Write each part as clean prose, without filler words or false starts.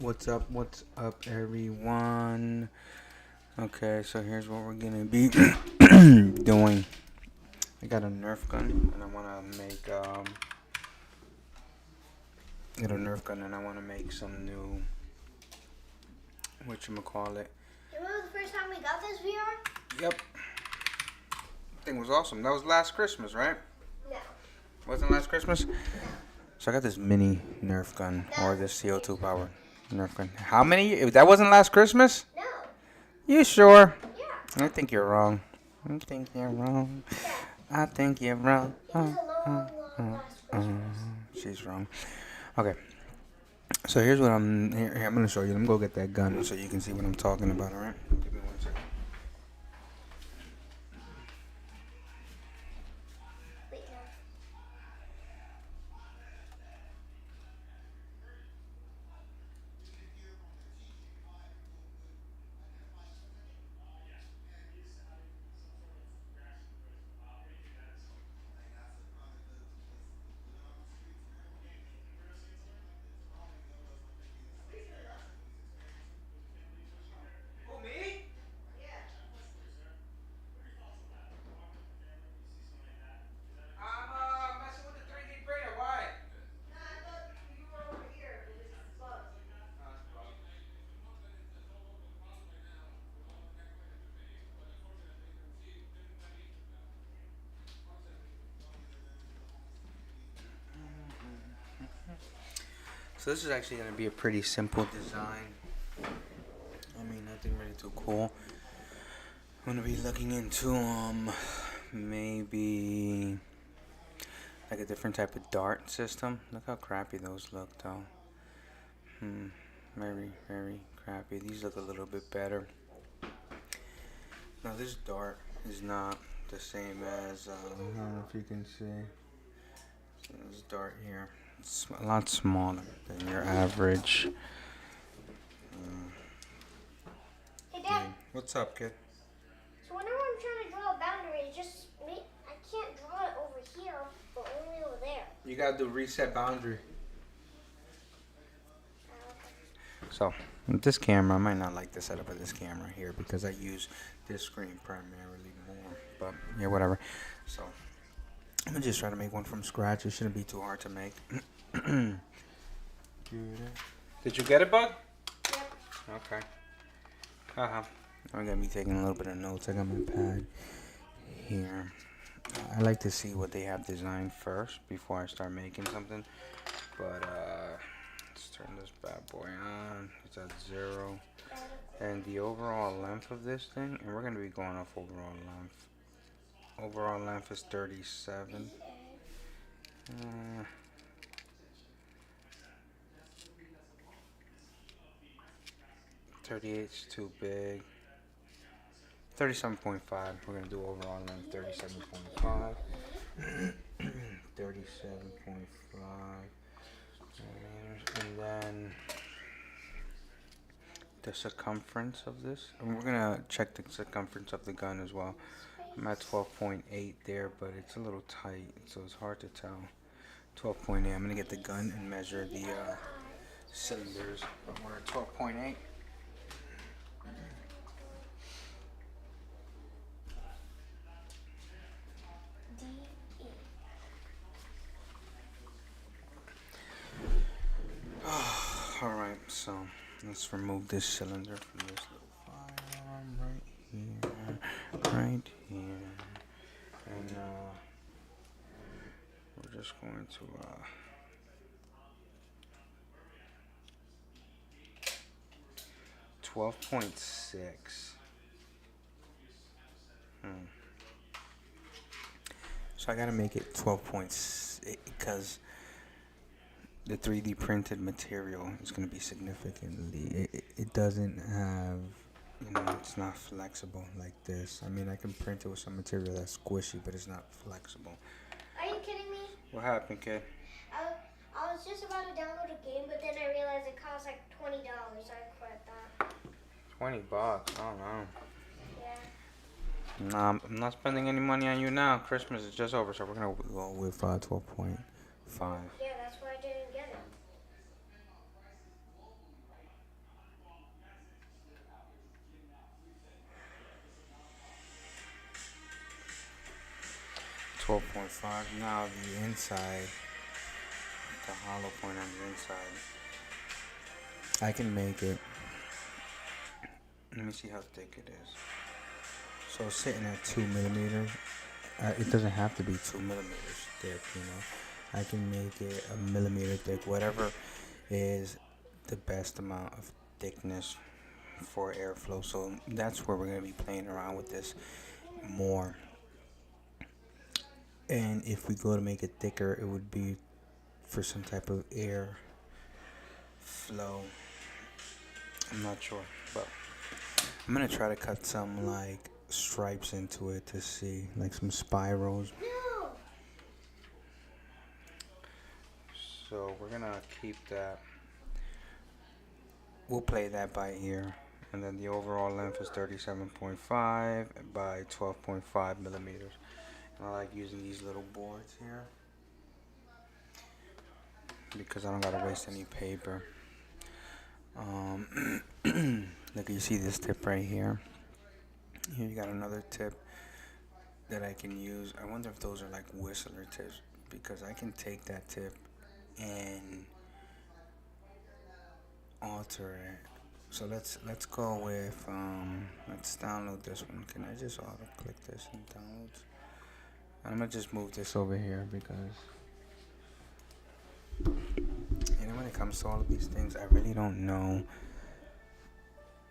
What's up? What's up, everyone? Okay, so here's what we're gonna be doing. I got a Nerf gun, and I wanna make got a Nerf gun, and I wanna make some new whatchamacallit. You remember the first time we got this VR? Yep, thing was awesome. That was last Christmas, right? No. Wasn't last Christmas? So I got this mini Nerf gun, or this CO2 powered Nerf gun. How many? If that wasn't last Christmas? No. You sure? Yeah. I think you're wrong. I think you're wrong. Yeah. I think you're wrong. It was a long last Christmas. She's wrong. Okay. So here's what here, I'm gonna show you. Let me go get that gun so you can see what I'm talking about. All right. Give me 1 second. Wait, no. Who, me? I'm messing with the 3D printer. Why? So this is actually gonna be a pretty simple design. I mean, nothing really too cool. I'm gonna be looking into maybe like a different type of dart system. Look how crappy those look though. Very, very crappy. These look a little bit better. Now this dart is not the same as I don't know if you can see. This dart here, it's a lot smaller than your average. Hey, Dad. What's up, kid? So whenever I'm trying to draw a boundary, I can't draw it over here, but only over there. You gotta do reset boundary. Okay. So with this camera, I might not like the setup of this camera here because I use this screen primarily more. But yeah, whatever. So I'm gonna just try to make one from scratch. It shouldn't be too hard to make. Did you get it, Bug? Yep. Okay. I'm gonna be taking a little bit of notes. I got my pad here. I like to see what they have designed first before I start making something. But let's turn this bad boy on. It's at 0. And the overall length of this thing, and we're gonna be going off overall length. Overall length is 37. 38's too big. 37.5. We're gonna do overall length 37.5. 37.5. And then the circumference of this. And we're gonna check the circumference of the gun as well. I'm at 12.8 there, but it's a little tight, so it's hard to tell. 12.8. I'm gonna get the gun and measure the cylinders. But we're at 12.8. D-E. Alright, so let's remove this cylinder from this little firearm right here. Right here. And we're just going to 12.6. So I gotta make it 12.6 because the 3D printed material is gonna be significantly. It doesn't have, it's not flexible like this. I mean, I can print it with some material that's squishy, but it's not flexible. Are you kidding me? What happened, kid? I was just about to download a game, but then I realized it costs like $20. I quit that. $20. I don't know. Yeah. Nah, I'm not spending any money on you now. Christmas is just over, so we're gonna go with 12.5. Yeah, that's why I didn't get it. 12.5. Now the inside, the hollow point on the inside, I can make it. Let me see how thick it is. So sitting at 2 millimeters. It doesn't have to be 2 millimeters thick, you know. I can make it a millimeter thick, whatever is the best amount of thickness for airflow. So that's where we're going to be playing around with this more. And if we go to make it thicker, it would be for some type of air flow. I'm not sure, but I'm going to try to cut some like stripes into it to see, like some spirals. No. So we're going to keep that. We'll play that by ear. And then the overall length is 37.5 by 12.5 millimeters. And I like using these little boards here because I don't gotta waste any paper. Look, you see this tip right here. Here you got another tip that I can use. I wonder if those are like whistler tips, because I can take that tip and alter it. So let's go with let's download this one. Can I just auto click this and download? I'm gonna just move this over here because you know, when it comes to all of these things, I really don't know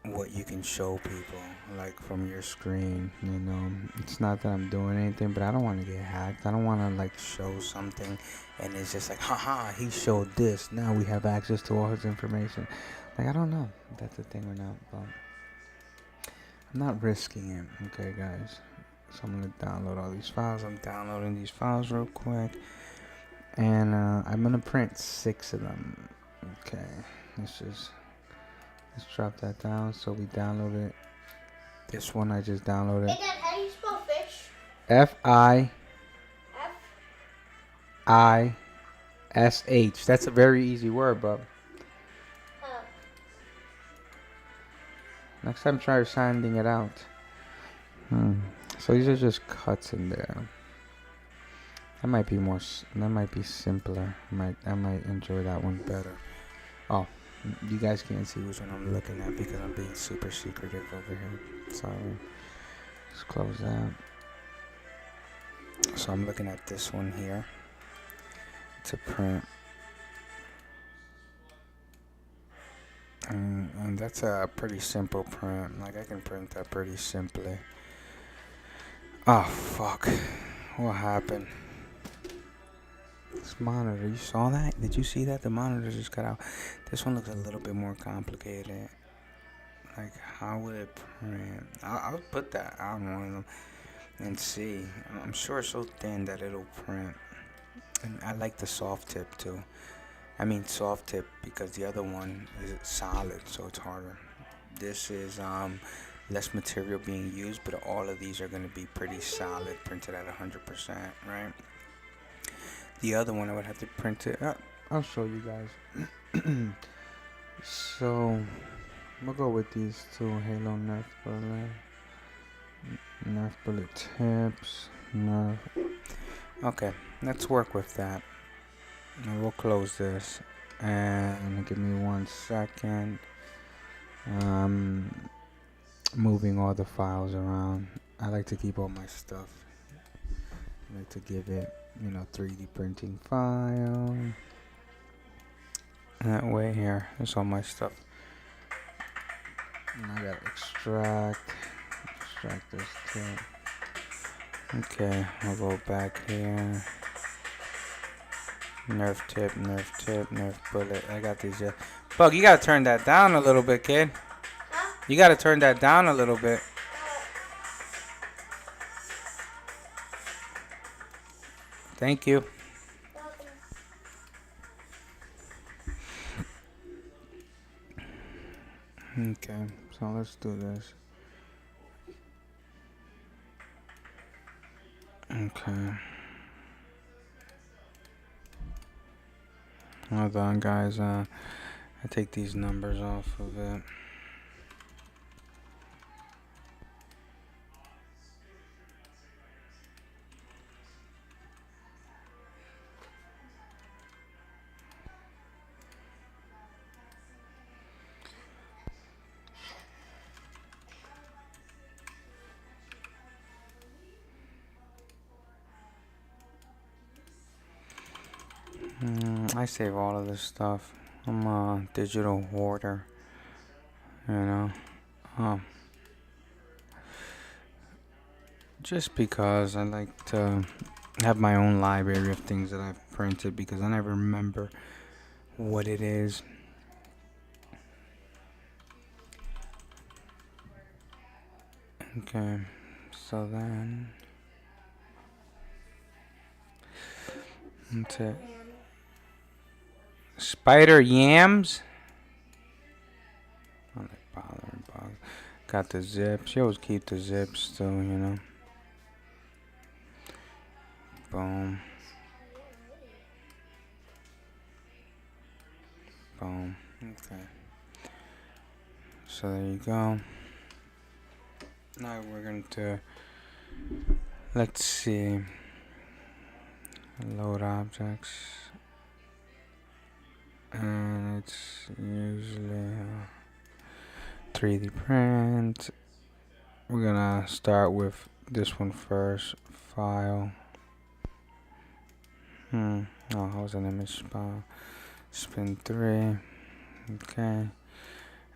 what you can show people like from your screen. You know, it's not that I'm doing anything, but I don't want to get hacked. I don't want to like show something and it's just like, haha, he showed this, now we have access to all his information. Like, I don't know if that's a thing or not, but I'm not risking it. Okay, guys, so I'm gonna download all these files. I'm downloading these files real quick, and I'm gonna print 6 of them. Okay, let's drop that down. So we downloaded this one. I just downloaded. Hey Dad, how do you spell fish? Fish. That's a very easy word, bub. Next time try sanding it out. So these are just cuts in there. That might be more. That might be simpler. I might enjoy that one better. Oh, you guys can't see which one I'm looking at because I'm being super secretive over here. Sorry. Let's close that. So I'm looking at this one here. It's a print. And that's a pretty simple print. Like, I can print that pretty simply. Oh, fuck. What happened? This monitor, you saw that? Did you see that? The monitor just cut out. This one looks a little bit more complicated. Like, how would it print? I'll put that on one of them and see. I'm sure it's so thin that it'll print. And I like the soft tip too. I mean soft tip because the other one is solid, so it's harder. This is less material being used, but all of these are going to be pretty solid, printed at 100%, right? The other one I would have to print it. I'll show you guys. So we'll go with these two Halo Nerf bullet tips. Nerf. Okay, let's work with that. And we'll close this. And give me 1 second. Moving all the files around. I like to keep all my stuff. I like to give it, 3D printing file. That way here, that's all my stuff. And I gotta extract this tip. Okay, I'll go back here. Nerf tip, Nerf bullet. I got these. Bug, you gotta turn that down a little bit, kid. Huh? You gotta turn that down a little bit. Thank you. Okay, so let's do this. Okay. Hold on, guys. I take these numbers off of it. I save all of this stuff. I'm a digital hoarder, you know. Um, just because I like to have my own library of things that I've printed because I never remember what it is. Okay, so then that's it. Spider yams. I like bothering bugs. Got the zips. You always keep the zips still, you know. Boom. Boom. Okay. So there you go. Now we're going to, let's see, load objects. And it's usually 3D print. We're gonna start with this one first. File. Oh, I was an image file. Spin 3. Okay.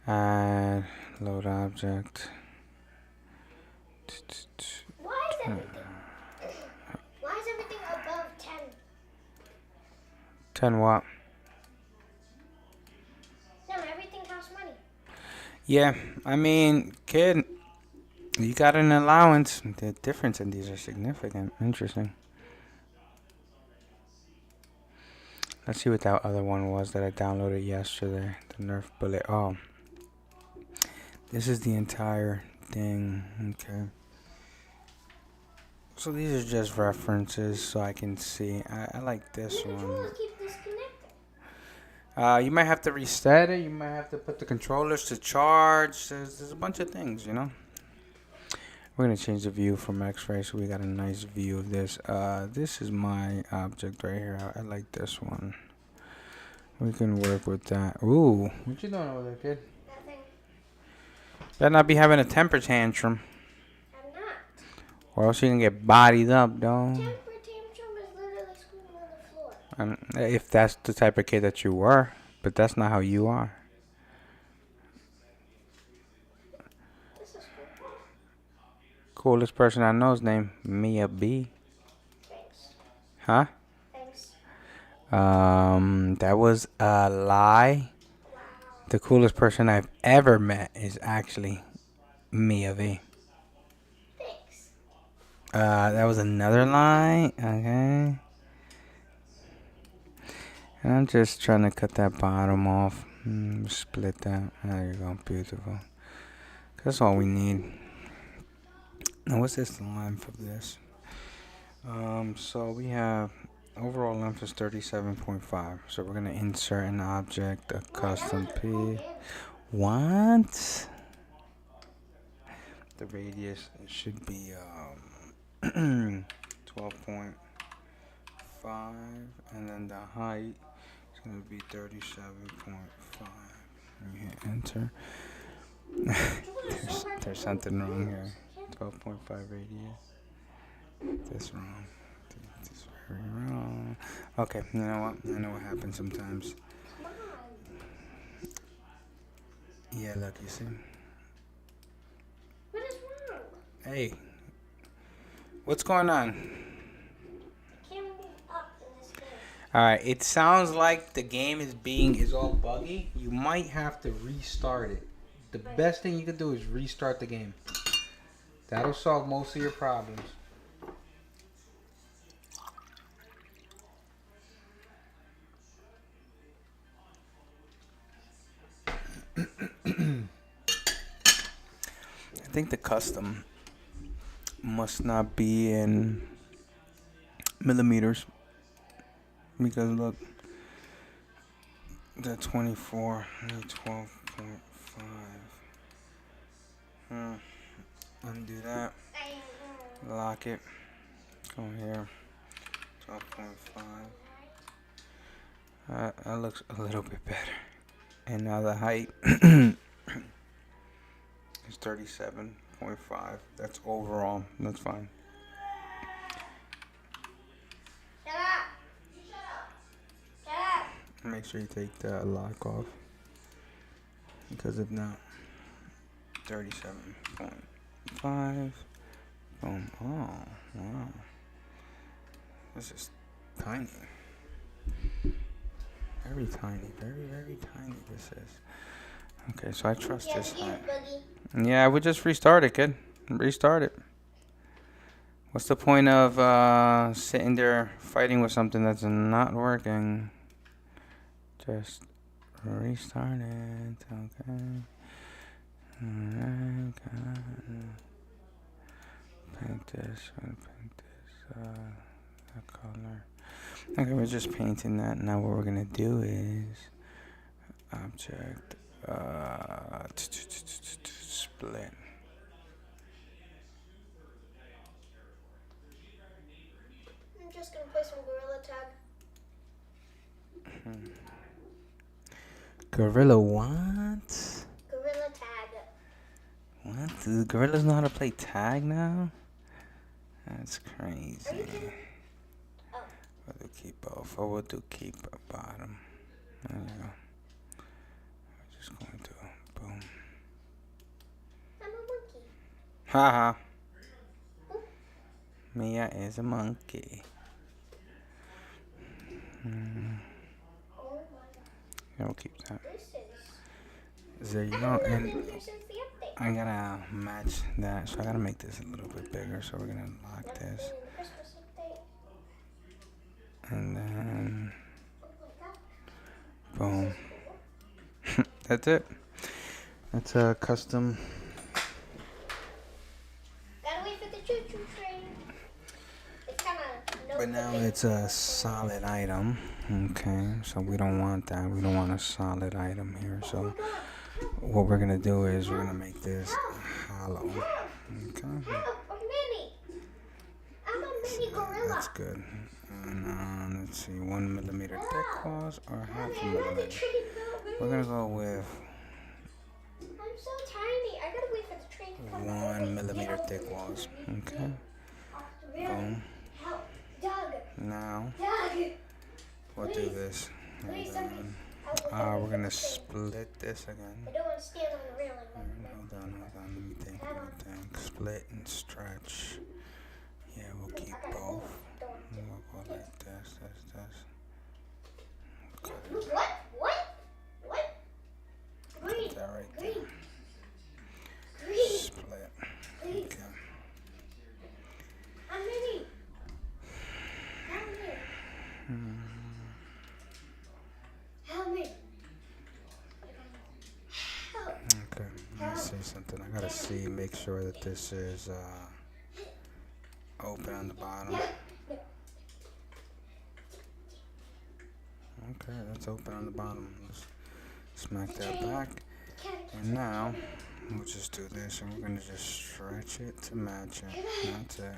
Add load object. Why is everything? Why is everything above 10? 10 what? No, everything costs money. Yeah, I mean, kid, you got an allowance. The difference in these are significant. Interesting. Let's see what that other one was that I downloaded yesterday. The Nerf bullet. Oh, this is the entire thing. Okay. So these are just references so I can see. I like this The one. controllers keep disconnecting. You might have to reset it. You might have to put the controllers to charge. There's a bunch of things, you know. We're gonna change the view from X-ray so we got a nice view of this. This is my object right here. I like this one. We can work with that. Ooh, what you doing over there, kid? Nothing. Better not be having a temper tantrum, I'm not. or else you can get bodied up, dog. Temper tantrum is literally screaming on the floor. If that's the type of kid that you were, but that's not how you are. This is cool. Coolest person I know is named Mia B. Thanks. Huh? Thanks. That was a lie. Wow. The coolest person I've ever met is actually Mia V. Thanks. That was another lie. Okay. And I'm just trying to cut that bottom off. Split that. There you go. Beautiful. That's all we need. Now, what's this length of this? So we have overall length is 37.5. So we're gonna insert an object, a custom P. What? The radius should be 12.5, and then the height is gonna be 37.5. Let me hit enter. there's something wrong here. 12.5 radius. This wrong. This very wrong. Okay, you know what? I know what happens sometimes. Come on. Yeah, look, you see. What is wrong? Hey, what's going on? I can't move up in this game. All right, it sounds like the game is all buggy. You might have to restart it. The best thing you can do is restart the game. That'll solve most of your problems. I think the custom must not be in millimeters because look, the 24, 12.5. Undo that. Lock it. Go here. 12.5. That looks a little bit better. And now the height is 37.5. That's overall. That's fine. Shut up. Shut up. Shut up. Make sure you take the lock off, because if not, 37.5. Boom. Oh, wow. This is tiny. Very tiny. Very, very tiny this is. Okay, so I trust Yeah, this side. Boogie. Yeah, we just restart it, kid. Restart it. What's the point of sitting there fighting with something that's not working? Just restart it. Okay. Alright. Paint this. Paint this. That color. Okay, we're just painting that. Now what we're gonna do is object split. I'm just gonna play some Gorilla Tag. Gorilla what? Gorilla Tag. What? Do the gorillas know how to play tag now? That's Are you crazy. kidding? Oh. We'll do keep both. Or we'll do keep bottom. There you go. We're just going to boom. I'm a monkey. Haha. Mia is a monkey. Oh my Yeah, we'll keep that. God. This is. There you I go. haven't And been here since the update. I gotta match that. So I gotta make this a little bit bigger. So we're gonna lock Never this. been in the Christmas update. And then Oh my God. boom. This is cool. That's it. That's a custom. Gotta wait for the choo-choo train. It's kind of no. But now it's a solid item. Okay, so we don't want that. We don't want a solid item here. So what we're gonna do is we're gonna make this hollow. Okay, Help! A mini. I'm a mini gorilla. that's good. And let's see, 1 millimeter thick walls or half a Mommy, I got the millimeter. train. Help me. We're gonna go with I'm so tiny. I gotta wait for the train to come. 1 millimeter thick walls. Okay, boom. Help. Doug. Now Doug. we'll do this. Please, And somebody. then, we're gonna split this again. I don't want to stand on the railing. Hold on. Let me think. Split and stretch. Yeah, we'll keep both. We'll go like this. Cut it. What? What? Green. Put that right Green. there. Green. Split. Green. Okay. I'm mini. Help me. Help me. Help. Okay. Let me see something. I gotta see. Make sure that this is open on the bottom. Okay, that's open on the bottom. Let's smack that back. And now we'll just do this, and we're gonna just stretch it to match it. That's it.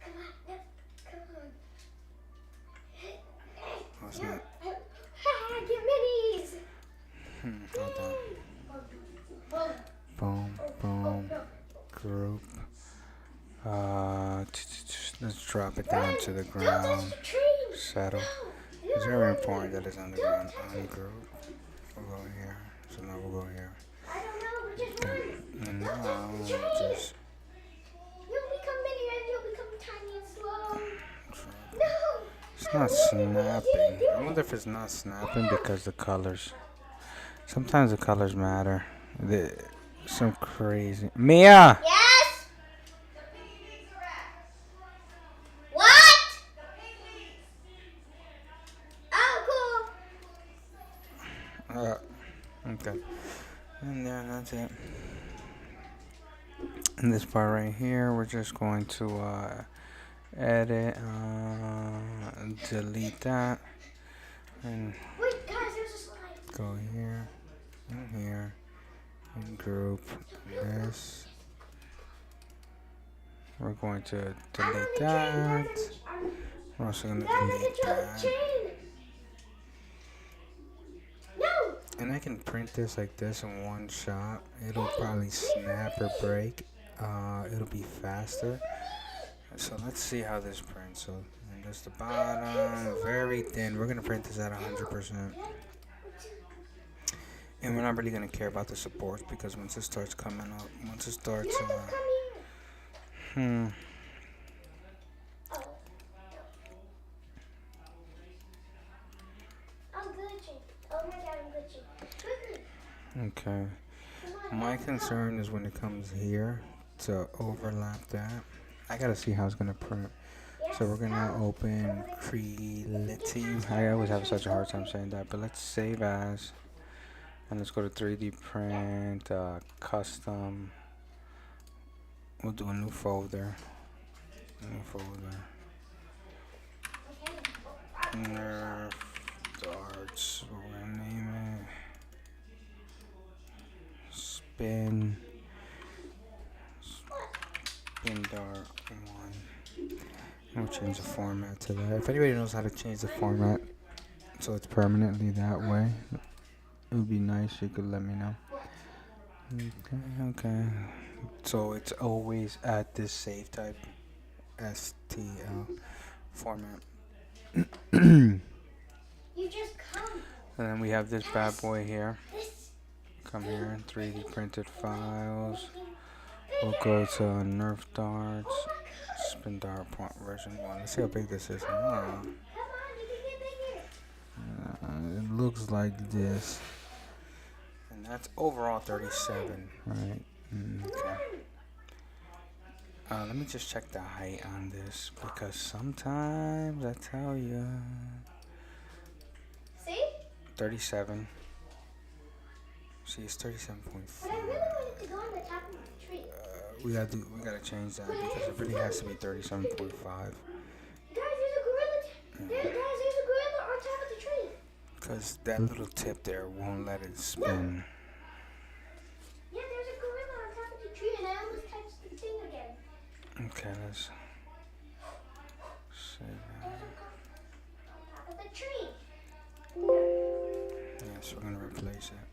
Come on. Oh, it's not. Get minis. Hold on. Boom. Boom. Group. Let's drop it down to the Don't ground. touch the train. Settle. No. It's very important that it's on the ground. Ungroup. We'll go here. So now we'll go here. I don't know. We're just running. And Don't now touch the we'll train. just You'll become mini and you'll become tiny and slow. drop. No. It's not snapping. I wonder if it's not snapping because the colors. Sometimes the colors matter. Some crazy. Mia! Yes. What? Oh, cool. Okay. And then that's it. And this part right here, we're just going to edit, delete that, and Wait, guys, there's a slide. go here, and here, and group this. We're going to delete that. We're also going to delete that. No. And I can print this like this in one shot. It'll probably snap or break. It'll be faster. So let's see how this prints. So That's the bottom. Very thin. We're gonna print this at 100%. And we're not really gonna care about the supports because once it starts coming up, once it starts, Let them come here. Oh. I'm glitching. Oh my god, I'm glitching. Quickly. Okay. Come on, My let's go. concern is when it comes here to overlap that. I gotta see how it's gonna print. So we're gonna open Creality. I always have such a hard time saying that, but let's save as. And let's go to 3D print, custom. We'll do a new folder. New folder. Nerf darts. We're gonna name it. Spin dart 1. We'll change the format to that. If anybody knows how to change the format so it's permanently that way, it would be nice. You could let me know. Okay. So it's always at this save type STL format. You just come. And then we have this bad boy here. This. Come here, 3D printed files. We'll go to Nerf darts, spin dart point version 1. Let's see how big this is. Come on, you can get bigger. It looks like this. And that's overall 37, right? Okay. Let me just check the height on this because sometimes I tell you. See? 37. See, it's 37.5. But I really wanted to go on the top of the tree. We gotta change that because it really has to be 37.5. Guys, there's a gorilla. Guys, there's a gorilla on top of the tree. Because that little tip there won't let it spin. Yeah, there's a gorilla on top of the tree, and I almost touched the thing again. Okay, let's save that. There's a gorilla on top of the tree. Yes, we're gonna replace it.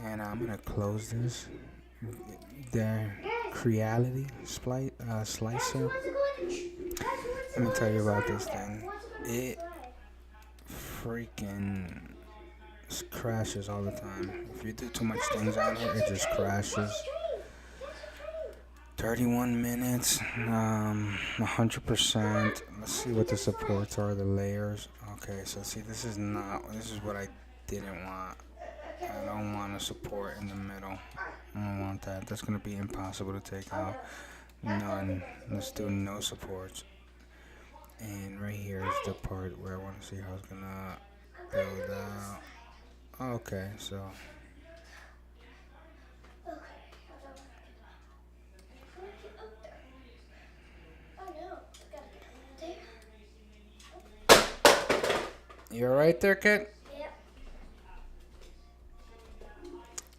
And I'm gonna close this. The Creality slicer. Let me tell you about this thing. It freaking crashes all the time. If you do too much things on it, it just crashes. 31 minutes, 100%. Let's see what the supports are, the layers. Okay, so see, this is what I didn't want. I don't want a support in the middle. I don't want that. That's going to be impossible to take out. None. Let's do no supports. And right here is the part where I want to see how it's going to build out. Okay, so. You alright there, kid? Yep.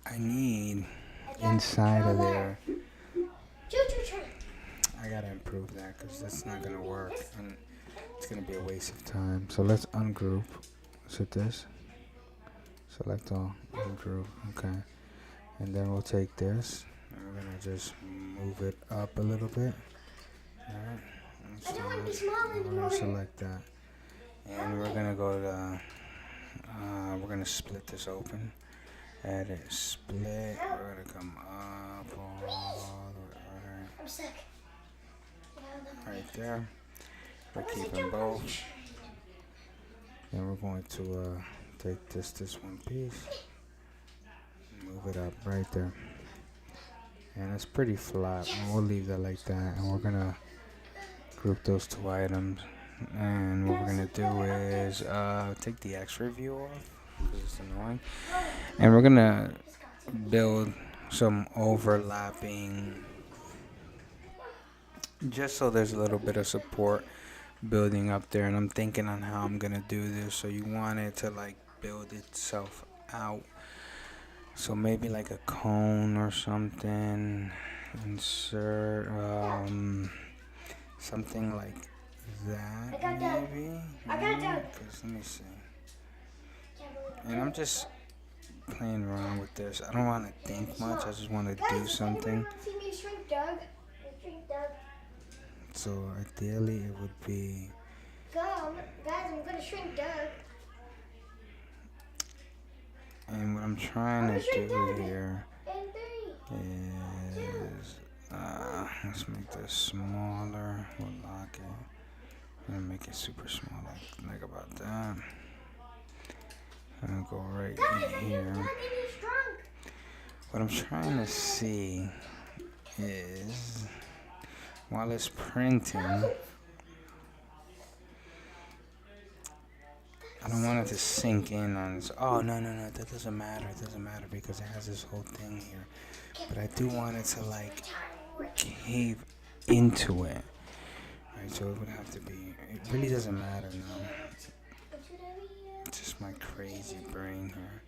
I need inside of there. I gotta improve that because that's not gonna work and it's gonna be a waste of time. So let's ungroup. Set this. Select all. Ungroup. Okay. And then we'll take this and we're gonna just move it up a little bit. Alright. I don't want to be small We're anymore. gonna select that. And we're gonna go to we're gonna split this open. Add it, split. We're gonna come up all the way I'm sick. right there. We're keeping both. Then we're going to take this one piece, move it up right there, and it's pretty flat. And we'll leave that like that. And we're gonna group those two items. And what we're gonna do is take the X-ray view off because it's annoying, and we're gonna build some overlapping, just so there's a little bit of support building up there. And I'm thinking on how I'm gonna do this. So you want it to like build itself out. So maybe like a cone or something. Insert something like that, maybe. I got that. Let me see. And I'm just playing around with this. I don't want to think much. I just want to do something. See me shrink Doug? Shrink Doug. So ideally, it would be Guys, I'm gonna shrink Doug. And what I'm trying to do here In 3, is, let's make this smaller. We'll lock it. I'm gonna make it super small, like about that. I'm gonna go right in here. What I'm trying to see is, while it's printing, I don't want it to sink in on this. Oh, no, that doesn't matter. It doesn't matter because it has this whole thing here. But I do want it to, like, cave into it. Right, so it would have to be, it really doesn't matter now. It's just my crazy brain here.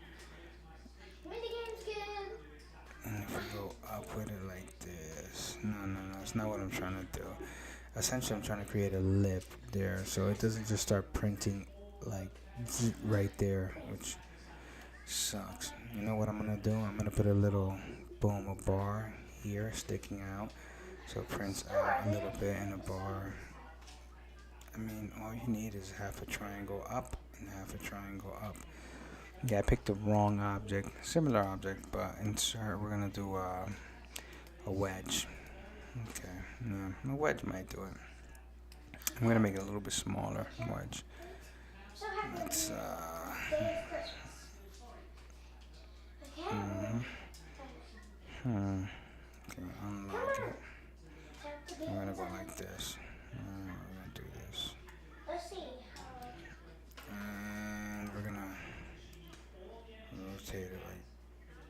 And if we go up with it like this, no, it's not what I'm trying to do. Essentially, I'm trying to create a lip there so it doesn't just start printing like right there, which sucks. You know what I'm gonna do? I'm gonna put a little boom, a bar here sticking out so it prints out a little bit in a bar. I mean, all you need is half a triangle up and half a triangle up. Yeah, I picked the wrong object, similar object, but insert, we're gonna do a wedge. Okay, yeah, a wedge might do it. I'm gonna make it a little bit smaller, wedge. Let's, okay, unlock it. I'm gonna go like this. We're gonna do this. Let's see. And we're gonna rotate it like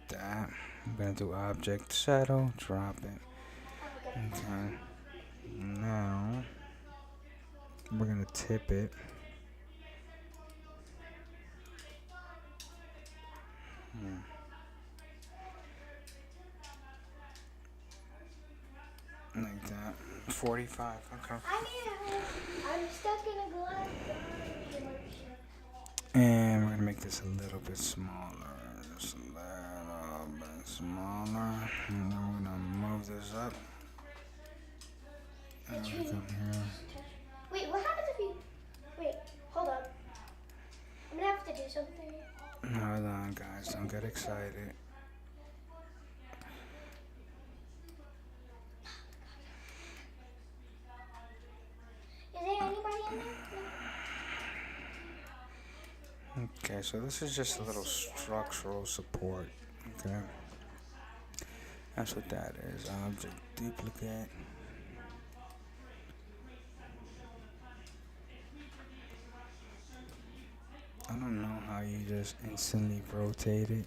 that. I'm gonna do object shadow, drop it. Okay. Now we're gonna tip it. Like that. 45. Okay. I'm stuck in a glass. And we're gonna make this a little bit smaller. Just a little bit smaller. And then we're gonna move this up. And we're gonna come here. Wait, what happens if you... Wait, hold up. I'm gonna have to do something. Hold on, guys. Don't get excited. Is there anybody in there? Okay, so this is just a little structural support. Okay. That's what that is. Object duplicate. I don't know how you just instantly rotate it.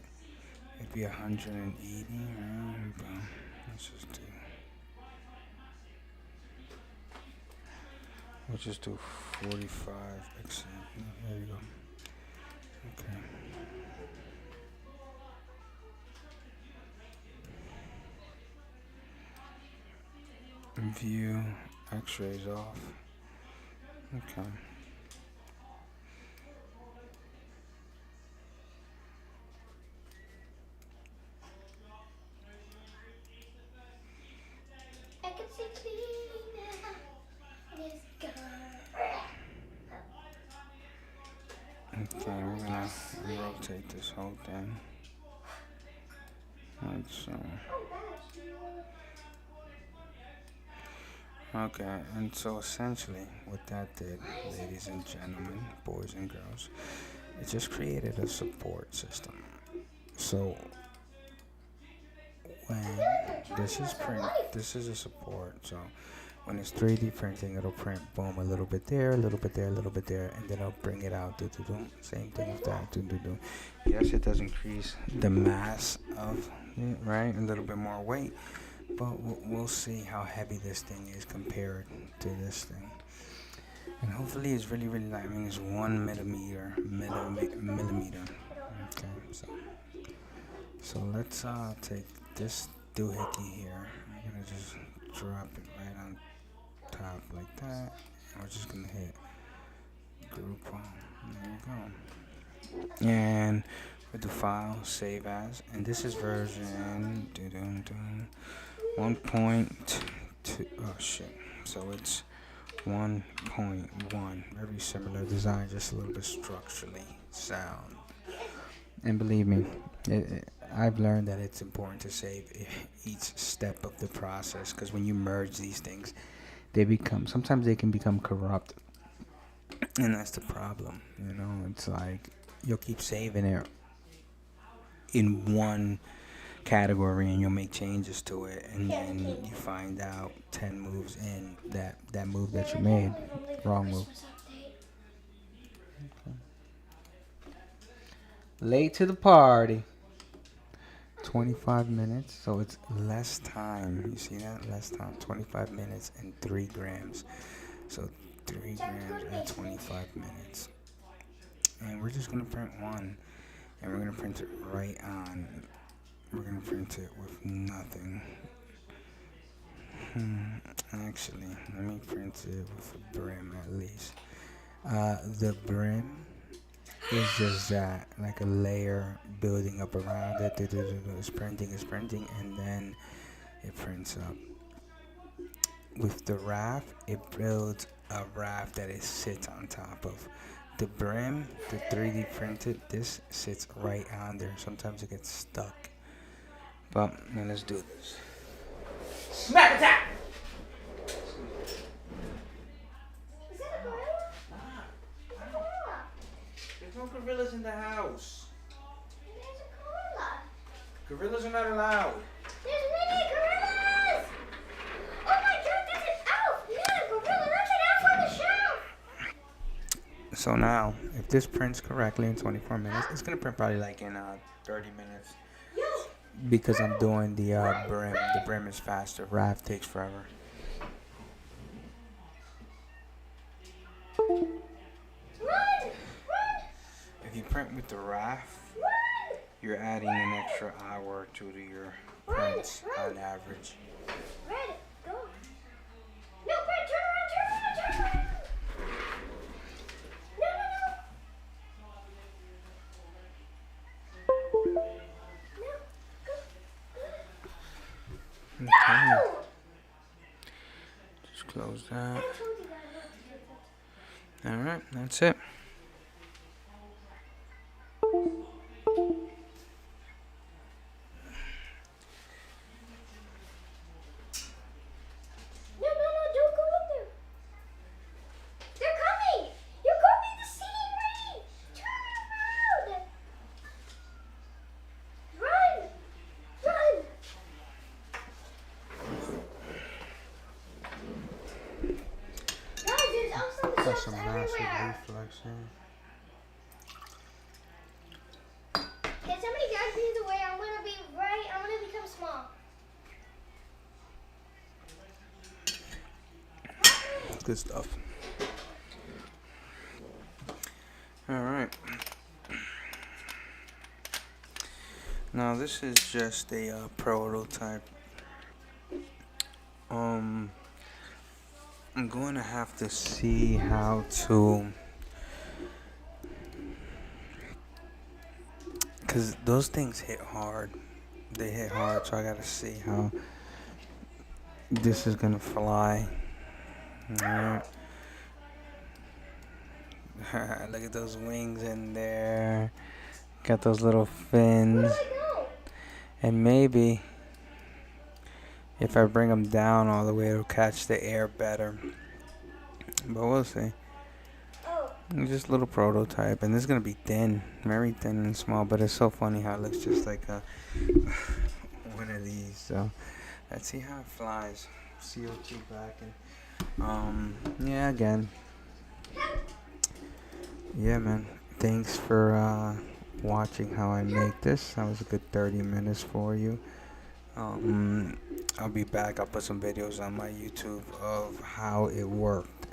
It'd be 180, right? But let's just do. We'll just do 45 exit. There you go. Okay. View X-rays off. Okay. I can see clean now. It is gone. Okay, we're gonna rotate this whole thing. Like so. Okay, and so essentially what that did, ladies and gentlemen, boys and girls, it just created a support system. So when this is print, this is a support. So when it's 3D printing, it'll print boom a little bit there, a little bit there, a little bit there, and then it'll bring it out. Same thing with that. Yes, it does increase the mass of it, right? A little bit more weight. But we'll see how heavy this thing is compared to this thing. And hopefully it's really, really light. I mean, it's 1 millimeter. Okay, so let's take this doohickey here. I'm going to just drop it right on top like that. And we're just going to hit group on. There you go. And with the file, save as. And this is version 1.2. Oh shit. So it's 1.1. Very similar design, just a little bit structurally sound. And believe me, I've learned that it's important to save each step of the process, because when you merge these things, sometimes they can become corrupt, and that's the problem. It's like you'll keep saving it in one category and you'll make changes to it, and then you find out 10 moves in that move that you made, wrong move. Late to the party. 25 minutes, so it's less time. You see that? Less time. 25 minutes and 3 grams. So 3 grams at 25 minutes. And we're just going to print one. And we're going to print it right on. We're going to print it with nothing. Actually, let me print it with a brim at least. The brim is just that, like a layer building up around it. It's printing, and then it prints up. With the raft, it builds a raft that it sits on top of. The brim, the 3D printed, this sits right on there. Sometimes it gets stuck. But let's do this. Smack attack! Is that a gorilla? It's a gorilla. There's no gorillas in the house. There's a gorilla. Gorillas are not allowed. There's many gorillas. Oh my God, that's an elf. Not a gorilla. That's an elf on the shelf. So now, if this prints correctly in 24 minutes, it's gonna print probably like in 30 minutes. Because I'm doing the brim. The brim is faster. Raft takes forever. Run! If you print with the raft, Run! you're adding an extra hour or two to your prints on average. Red, go. No, Brett, turn around. No. Okay. No! Just close that. I told you that. Alright, that's it. No, don't go up there. They're coming. You're going to the scene, Ray. Turn around. Run. Guys, there's also the Got shots some massive everywhere. reflex here. Can somebody guide me the way? I'm going to become small. Good stuff. Alright. Now this is just a prototype. I'm going to have to see how to, because those things hit hard. They hit hard, so I got to see how this is going to fly. Alright. Look at those wings in there. Got those little fins. Where do I go? And maybe if I bring them down all the way, it'll catch the air better. But we'll see. Oh. It's just a little prototype. And this is going to be thin. Very thin and small. But it's so funny how it looks just like one of these. So let's see how it flies. CO2 backing. Yeah, again. Yeah, man. Thanks for watching how I make this. That was a good 30 minutes for you. I'll be back. I'll put some videos on my YouTube of how it worked.